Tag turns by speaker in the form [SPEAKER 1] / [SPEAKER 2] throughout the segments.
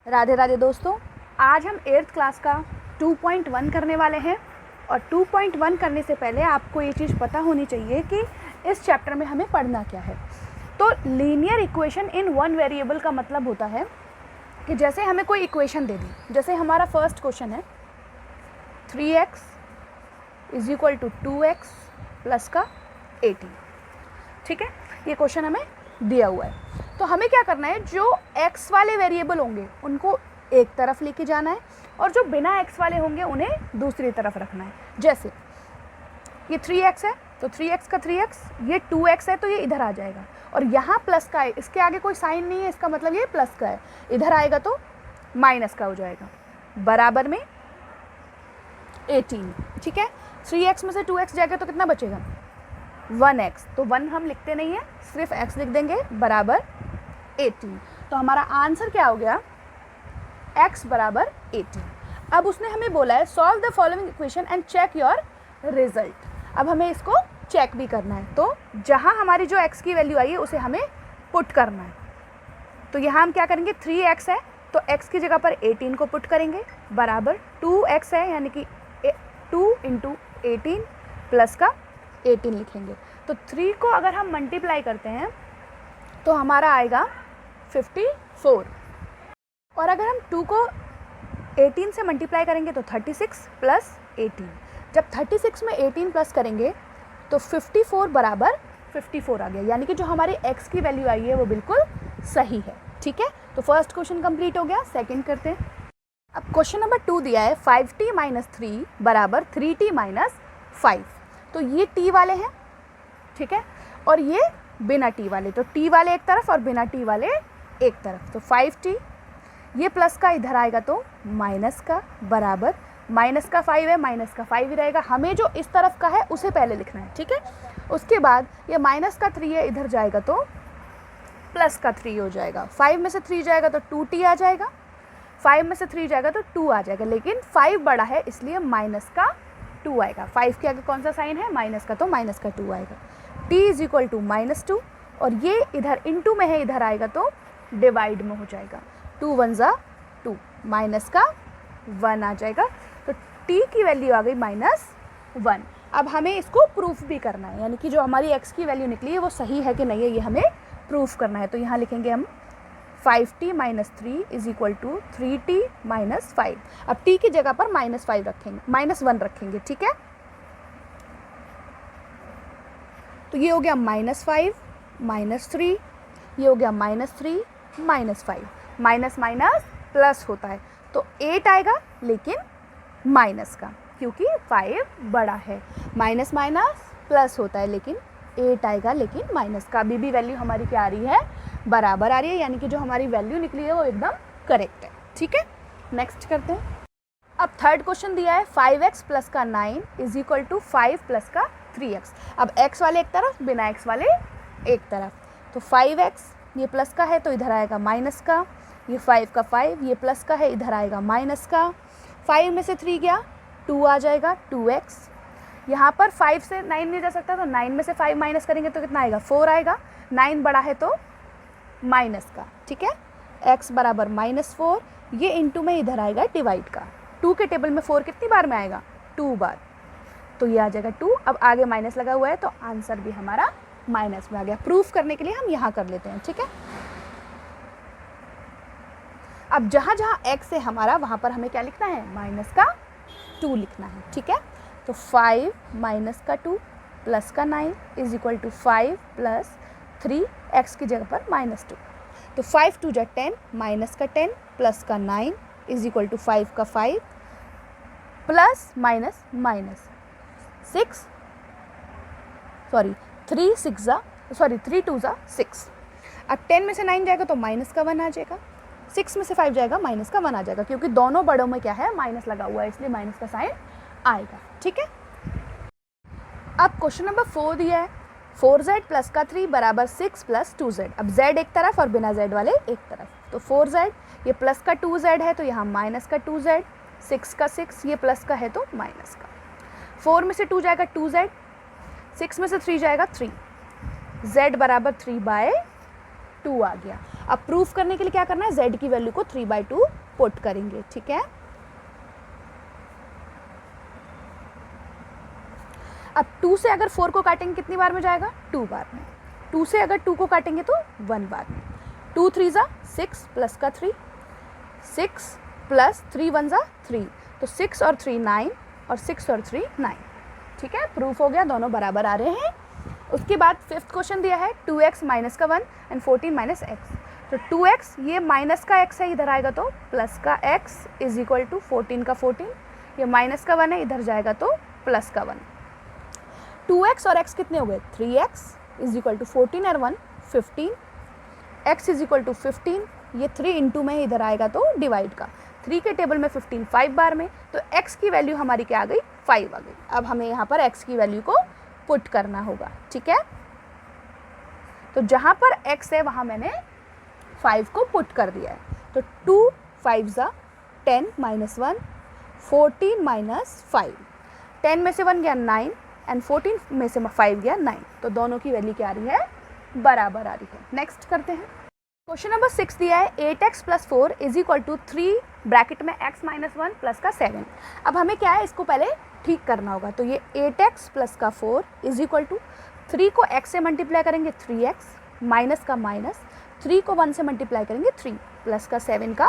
[SPEAKER 1] राधे राधे दोस्तों, आज हम 8th क्लास का 2.1 करने वाले हैं। और 2.1 करने से पहले आपको ये चीज़ पता होनी चाहिए कि इस चैप्टर में हमें पढ़ना क्या है। तो linear equation in one variable का मतलब होता है कि जैसे हमें कोई इक्वेशन दे दी, जैसे हमारा फर्स्ट क्वेश्चन है 3x = 2x प्लस का 18। ठीक है, ये क्वेश्चन हमें दिया हुआ है। तो हमें क्या करना है, जो x वाले वेरिएबल होंगे उनको एक तरफ लेके जाना है और जो बिना x वाले होंगे उन्हें दूसरी तरफ रखना है। जैसे ये 3x है तो 3x का 3x, ये 2x है तो ये इधर आ जाएगा, और यहाँ प्लस का है, इसके आगे कोई साइन नहीं है, इसका मतलब ये प्लस का है, इधर आएगा तो माइनस का हो जाएगा, बराबर में 18। ठीक है, 3x में से 2x जाएगा तो कितना बचेगा 1x, तो 1 हम लिखते नहीं है, सिर्फ x लिख देंगे, बराबर 18। तो हमारा आंसर क्या हो गया, x बराबर 18। अब उसने हमें बोला है solve the following equation and check your result. अब हमें इसको चेक भी करना है, तो जहाँ हमारी जो x की वैल्यू आई है उसे हमें पुट करना है। तो यहाँ हम क्या करेंगे, 3x है तो x की जगह पर 18 को पुट करेंगे, बराबर 2x है यानी कि 2 × 18 प्लस का 18 लिखेंगे। तो 3 को अगर हम मल्टीप्लाई करते हैं तो हमारा आएगा 54, और अगर हम 2 को 18 से मल्टीप्लाई करेंगे तो 36 प्लस 18। जब 36 में 18 प्लस करेंगे तो 54 बराबर 54 आ गया, यानी कि जो हमारे x की वैल्यू आई है वो बिल्कुल सही है। ठीक है, तो फर्स्ट क्वेश्चन कंप्लीट हो गया। सेकंड करते हैं। अब क्वेश्चन नंबर 2 दिया है 5t - 3 बराबर 3t - 5। तो ये t वाले हैं, ठीक है, और ये बिना t वाले, तो t वाले एक तरफ और बिना t वाले एक तरफ। तो 5t, ये प्लस का इधर आएगा तो माइनस का, बराबर माइनस का 5 है, माइनस का 5 ही रहेगा, हमें जो इस तरफ का है उसे पहले लिखना है। ठीक है, उसके बाद ये माइनस का 3 है, इधर जाएगा तो प्लस का 3 हो जाएगा। 5 में से 3 जाएगा तो 2t आ जाएगा, 5 में से 3 जाएगा तो 2 आ जाएगा, लेकिन 5 बड़ा है इसलिए माइनस का 2 आएगा। 5 के आगे कौन सा साइन है, माइनस का, तो माइनस का 2 आएगा। t = -2, और ये इधर इनटू में है, इधर आएगा तो डिवाइड में हो जाएगा, 2 × 1 = 2, माइनस का 1 आ जाएगा। तो t की वैल्यू आ गई -1। अब हमें इसको प्रूफ भी करना है, यानी कि जो हमारी x की वैल्यू निकली है वो सही है कि नहीं है, ये हमें प्रूफ करना है। तो यहाँ लिखेंगे हम 5t - 3 = 3t - 5। अब t की जगह पर -5 रखेंगे, -1 रखेंगे। ठीक है, तो ये हो गया -5 - 3, ये हो गया -3 - 5, माइनस माइनस प्लस होता है तो 8 आएगा, लेकिन माइनस का, क्योंकि 5 बड़ा है, माइनस माइनस प्लस होता है लेकिन 8 आएगा, लेकिन माइनस का। अभी भी वैल्यू हमारी क्या आ रही है, बराबर आ रही है, यानी कि जो हमारी वैल्यू निकली है वो एकदम करेक्ट है। ठीक है, नेक्स्ट करते हैं। अब थर्ड क्वेश्चन दिया है 5x प्लस का 9 = 5 प्लस का 3x। अब x वाले एक तरफ, बिना x वाले एक तरफ। तो 5x, ये प्लस का है तो इधर आएगा माइनस का, ये 5 का 5, ये प्लस का है, इधर आएगा माइनस का। 5 में से 3 गया, 2 आ जाएगा, 2x। यहाँ पर 5 से 9 नहीं जा सकता, तो 9 में से 5 माइनस करेंगे तो कितना आएगा, 4 आएगा। 9 बड़ा है तो माइनस का। ठीक है, x बराबर -4, ये इंटू में इधर आएगा डिवाइड का। 2 के टेबल में 4 कितनी बार में आएगा, 2 बार, तो ये आ जाएगा 2। अब आगे माइनस लगा हुआ है तो आंसर भी हमारा माइनस में आ गया। प्रूफ करने के लिए हम यहाँ कर लेते हैं। ठीक है, अब जहाँ जहाँ x है हमारा, वहाँ पर हमें क्या लिखना है, माइनस का 2 लिखना है। ठीक है, तो 5 माइनस का 2 प्लस का 9 = 5 प्लस 3, x की जगह पर -2। तो 5 × 2 = 10, माइनस का 10 प्लस का 9 = 5 का 5 प्लस माइनस माइनस 6, 3 2 = 6। अब 10 में से 9 जाएगा तो माइनस का 1 आ जाएगा, 6 में से 5 जाएगा, माइनस का 1 आ जाएगा, क्योंकि दोनों बड़ों में क्या है, माइनस लगा हुआ है, इसलिए माइनस का साइन आएगा। ठीक है, अब क्वेश्चन नंबर 4 दिया है 4z प्लस का 3 बराबर 6 प्लस 2z। अब z एक तरफ और बिना z वाले एक तरफ, तो 4z, ये प्लस का 2z है तो यहाँ माइनस का 2z, 6 का 6, ये प्लस का है तो माइनस का। 4 में से 2 जाएगा 2z, 6 में से 3 जाएगा 3, z बराबर 3/2 2 आ गया। अब प्रूफ करने के लिए क्या करना है, z की वैल्यू को 3/2 पुट करेंगे, ठीक है। अब 2 से अगर 4 को काटेंगे कितनी बार में जाएगा, 2 बार में। 2 से अगर 2 को काटेंगे तो 1 बार में। 2 3 ज़ा 6 प्लस का 3, 6 प्लस 3 1 ज़ा 3, तो 6 और 3 9 और 6 और 3 9, ठीक है। प्रूफ हो गया, दोनों बराबर आ रहे हैं। उसके बाद 5th क्वेश्चन दिया है 2x माइनस का 1 एंड 14 माइनस एक्स। तो 2x ये माइनस का x है, इधर आएगा तो प्लस का x इज इक्वल टू 14 का 14, ये माइनस का 1 है, इधर जाएगा तो प्लस का 1। 2x और x कितने हो गए, 3x इज इक्वल टू 14 और 1 15, x इज इक्वल टू 15, ये 3 इंटू में इधर आएगा तो डिवाइड का, 3 के टेबल में 15 5 बार में, तो x की वैल्यू हमारी क्या आ गई, 5 आ गई। अब हमें यहाँ पर x की वैल्यू को पुट करना होगा, ठीक है। तो जहाँ पर x है वहाँ मैंने 5 को पुट कर दिया है। तो 2 5 ज़ा 10 माइनस 1 14 माइनस 5, 10 में से 1 गया 9 एंड 14 में से 5 गया 9, तो दोनों की वैल्यू क्या आ रही है, बराबर आ रही है। नेक्स्ट करते हैं। क्वेश्चन नंबर 6 दिया है 8x plus 4 is equal to 3 bracket में x माइनस 1 प्लस का 7। अब हमें क्या है, इसको पहले ठीक करना होगा। तो ये 8x प्लस का 4 इज इक्वल टू 3 को x से मल्टीप्लाई करेंगे 3x माइनस का माइनस, 3 को 1 से मल्टीप्लाई करेंगे 3 प्लस का 7 का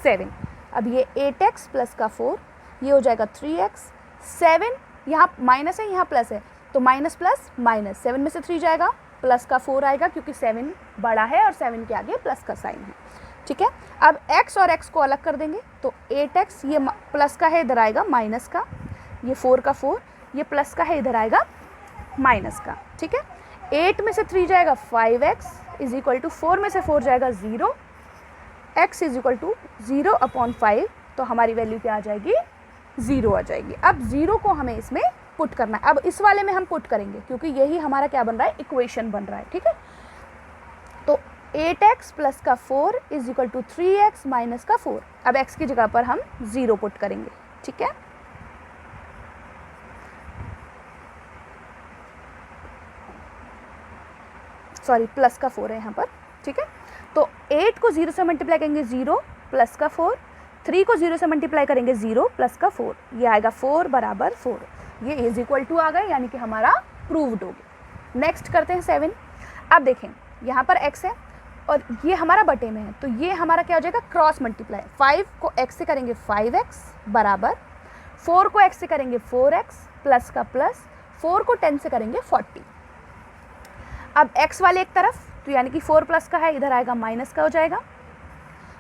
[SPEAKER 1] 7। अब ये 8x प्लस का 4 ये हो जाएगा 3x, 7 यहाँ माइनस है यहाँ प्लस है, तो माइनस प्लस माइनस, 7 में से 3 जाएगा, प्लस का 4 आएगा क्योंकि 7 बड़ा है और 7 के आगे प्लस का साइन है, ठीक है। अब x और x को अलग कर देंगे, तो 8x ये प्लस का है, इधर आएगा माइनस का, ये 4 का 4, ये प्लस का है, इधर आएगा माइनस का, ठीक है। 8 में से 3 जाएगा 5x इज इक्वल टू 4 में से 4 जाएगा 0, x इज इक्वल टू 0/5, तो हमारी वैल्यू क्या आ जाएगी, 0 आ जाएगी। अब 0 को हमें इसमें पुट करना है। अब इस वाले में हम पुट करेंगे क्योंकि यही हमारा क्या बन रहा है, इक्वेशन बन रहा है, ठीक है। तो 8x प्लस का 4 is equal to 3x minus का 4। अब x की जगह पर हम 0 पुट करेंगे, ठीक है। सॉरी प्लस का 4 है यहाँ पर, ठीक है। तो 8 को 0 से मल्टीप्लाई करेंगे 0 प्लस का 4, 3 को 0 से मल्टीप्लाई करेंगे 0 प्लस का 4, ये आएगा 4 बराबर 4, ये इज इक्वल टू आ गए, यानी कि हमारा प्रूव्ड हो गया। नेक्स्ट करते हैं 7। अब देखें यहाँ पर x है और ये हमारा बटे में है, तो ये हमारा क्या हो जाएगा, क्रॉस मल्टीप्लाई। 5 को x से करेंगे 5x बराबर, 4 को x से करेंगे 4x प्लस का प्लस, 4 को 10 से करेंगे 40। अब x वाले एक तरफ, तो यानी कि 4 प्लस का है, इधर आएगा माइनस का हो जाएगा,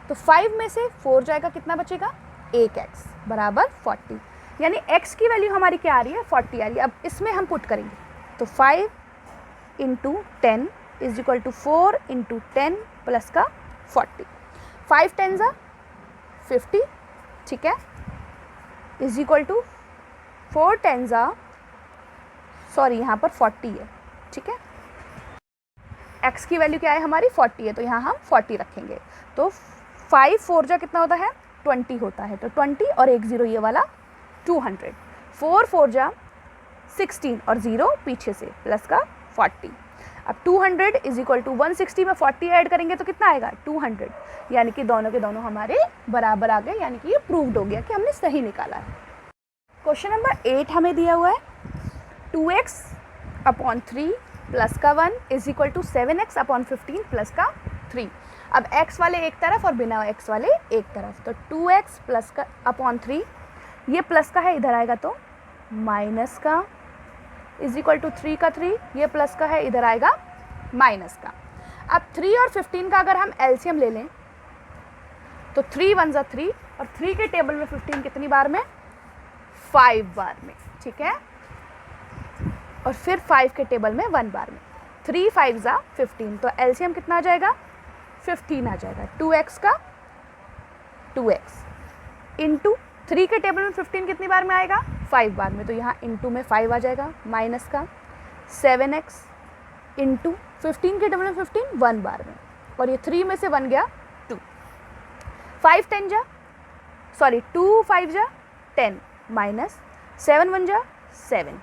[SPEAKER 1] तो 5 में से 4 जाएगा, कितना बचेगा, 1x बराबर 40, यानी x की वैल्यू हमारी क्या आ रही है, 40 आ रही है। अब इसमें हम पुट करेंगे, तो 5 into 10 is equal to 4 into 10 plus का 40, 5 10 ज़ा 50, ठीक है, इज इक्वल टू 4 10 ज़ा, सॉरी यहाँ पर 40 है, ठीक है। x की वैल्यू क्या है हमारी, 40 है, तो यहाँ हम 40 रखेंगे। तो 5 4 जा कितना होता है, 20 होता है, तो 20 और 1 0 ये वाला 200, 4 4 जा 16 और 0 पीछे से प्लस का 40। अब 200 इज इक्वल टू 160 में 40 ऐड करेंगे तो कितना आएगा, 200, यानी कि दोनों के दोनों हमारे बराबर आ गए, यानी कि ये प्रूव्ड हो गया कि हमने सही निकाला है। क्वेश्चन नंबर 8 हमें दिया हुआ है 2x/3 प्लस का 1 is equal to 7x/15 plus का 3। अब x वाले एक तरफ और बिना x वाले एक तरफ, तो 2x प्लस का अपॉन 3, ये प्लस का है, इधर आएगा तो माइनस का इज इक्वल टू 3 का 3, ये प्लस का है, इधर आएगा माइनस का। अब 3 और 15 का अगर हम एलसीएम ले लें तो 3 1 ज़ा 3 और 3 के टेबल में 15 कितनी बार में, 5 बार में, ठीक है। और फिर 5 के टेबल में 1 बार में, 3 5 ज़ा 15, तो एलसीएम कितना आ जाएगा, 15 आ जाएगा। 2x का 2x इंटू 3 के टेबल में 15 कितनी बार में आएगा, 5 बार में, तो यहाँ इंटू में 5 आ जाएगा, माइनस का 7x इंटू 15 के टेबल में 15 1 बार में, और ये 3 में से 1 गया 2, 5 10 जा, सॉरी 2 5 जा 10 माइनस 7 1 जा 7,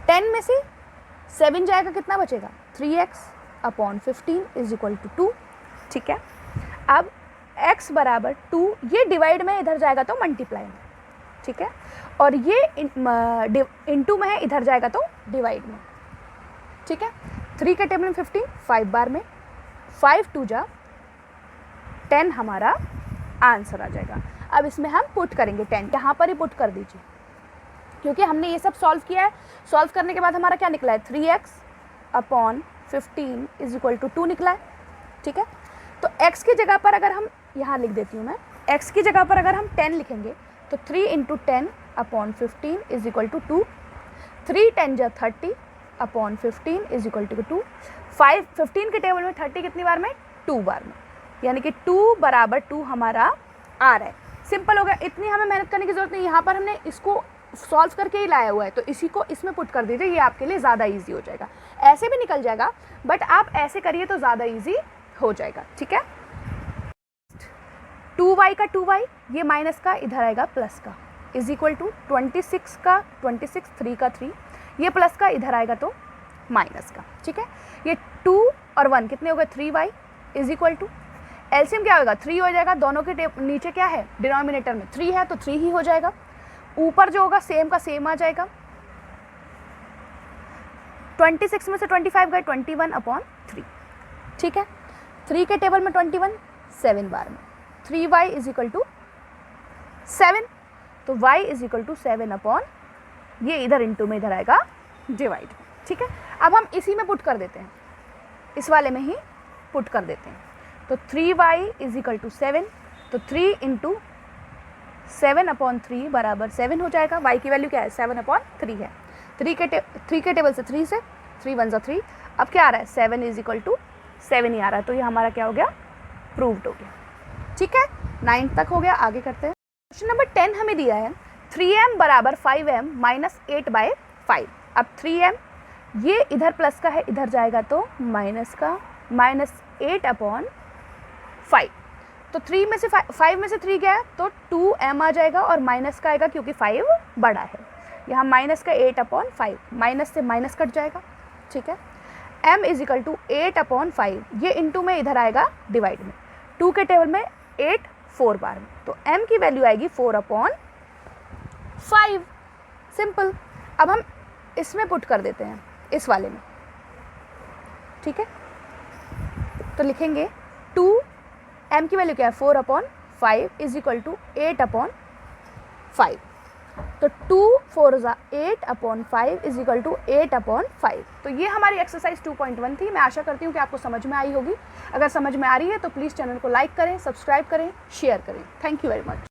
[SPEAKER 1] 10 में से 7 जाएगा, कितना बचेगा, 3x upon 15 is equal to 2। ठीक है, अब x बराबर 2, ये डिवाइड में इधर जाएगा तो मल्टीप्लाई में। ठीक है, और ये इनटू में है, इधर जाएगा तो डिवाइड में। ठीक है, 3 के टेबल में 15, 5 बार में 5 2 जा 10 हमारा आंसर आ जाएगा। अब इसमें हम पुट करेंगे 10, यहाँ पर ही पुट कर दीजिए, क्योंकि हमने ये सब सॉल्व किया है। सॉल्व करने के बाद हमारा क्या निकला है, 3x upon 15 is equal to 2 निकला है। ठीक है, तो x की जगह पर अगर हम, यहाँ लिख देती हूँ मैं, x की जगह पर अगर हम 10 लिखेंगे तो 3 into 10 upon 15 is equal to 2। 3 10 जा 30 अपॉन 15 इज इक्वल टू 2। 15 के टेबल में 30 कितनी बार में, 2 बार में, यानी कि 2 बराबर 2 हमारा आ रहा है। सिंपल हो गया, इतनी हमें मेहनत करने की ज़रूरत नहीं। यहाँ पर हमने इसको सॉल्व करके ही लाया हुआ है, तो इसी को इसमें पुट कर दीजिए, ये आपके लिए ज़्यादा ईजी हो जाएगा। ऐसे भी निकल जाएगा, बट आप ऐसे करिए तो ज़्यादा ईजी हो जाएगा। ठीक है, 2y का 2y, ये माइनस का इधर आएगा प्लस का, इज इक्वल टू 26 का 26, 3 का 3, ये प्लस का इधर आएगा तो माइनस का। ठीक है, ये 2 और 1 कितने हो गए, 3y is equal to, LCM क्या होगा, 3 हो जाएगा। दोनों के नीचे क्या है, डिनोमिनेटर में 3 है तो 3 ही हो जाएगा। ऊपर जो होगा सेम का सेम आ जाएगा। 26 में से 25 गए, 21 अपॉन 3। ठीक है, 3 के टेबल में 21, 7 बार में 3y इज इक्वल टू 7, तो y is equal to 7 upon, ये इधर इंटू में इधर आएगा डिवाइड। ठीक है, अब हम इसी में पुट कर देते हैं, इस वाले में ही पुट कर देते हैं। तो 3y इज इक्वल टू 7, तो 3 इंटू 7 अपॉन 3 बराबर 7 हो जाएगा। y की वैल्यू क्या है, 7 अपॉन 3 है। 3 के टेबल से 3 से 3 1 जा 3, अब क्या आ रहा है, 7 इज इक्वल टू 7 ही आ रहा है। तो ये हमारा क्या हो गया, प्रूव्ड हो गया। ठीक है, 9 तक हो गया। आगे करते हैं। क्वेश्चन नंबर 10 हमें दिया है 3m बराबर 5m माइनस 8/5। अब 3m ये इधर प्लस का है, इधर जाएगा तो माइनस का, माइनस 8 अपॉन 5। तो 3 में से 5 में से 3 गया तो 2m आ जाएगा, और माइनस का आएगा क्योंकि 5 बड़ा है। यहाँ माइनस का 8 अपॉन 5, माइनस से माइनस कट जाएगा। ठीक है, m is equal to 8 upon 5, ये इंटू में इधर आएगा डिवाइड में। 2 के टेबल में 8 4 बार में, तो m की वैल्यू आएगी 4 अपॉन 5। सिंपल। अब हम इसमें पुट कर देते हैं, इस वाले में। ठीक है, तो लिखेंगे 2, m की वैल्यू क्या है, 4 upon 5 is equal to 8 upon 5। तो 2 4 8 upon 5 is equal to 8 upon 5। तो ये हमारी एक्सरसाइज 2.1 थी। मैं आशा करती हूँ कि आपको समझ में आई होगी। अगर समझ में आ रही है तो प्लीज़ चैनल को लाइक करें, सब्सक्राइब करें, शेयर करें। Thank you very much.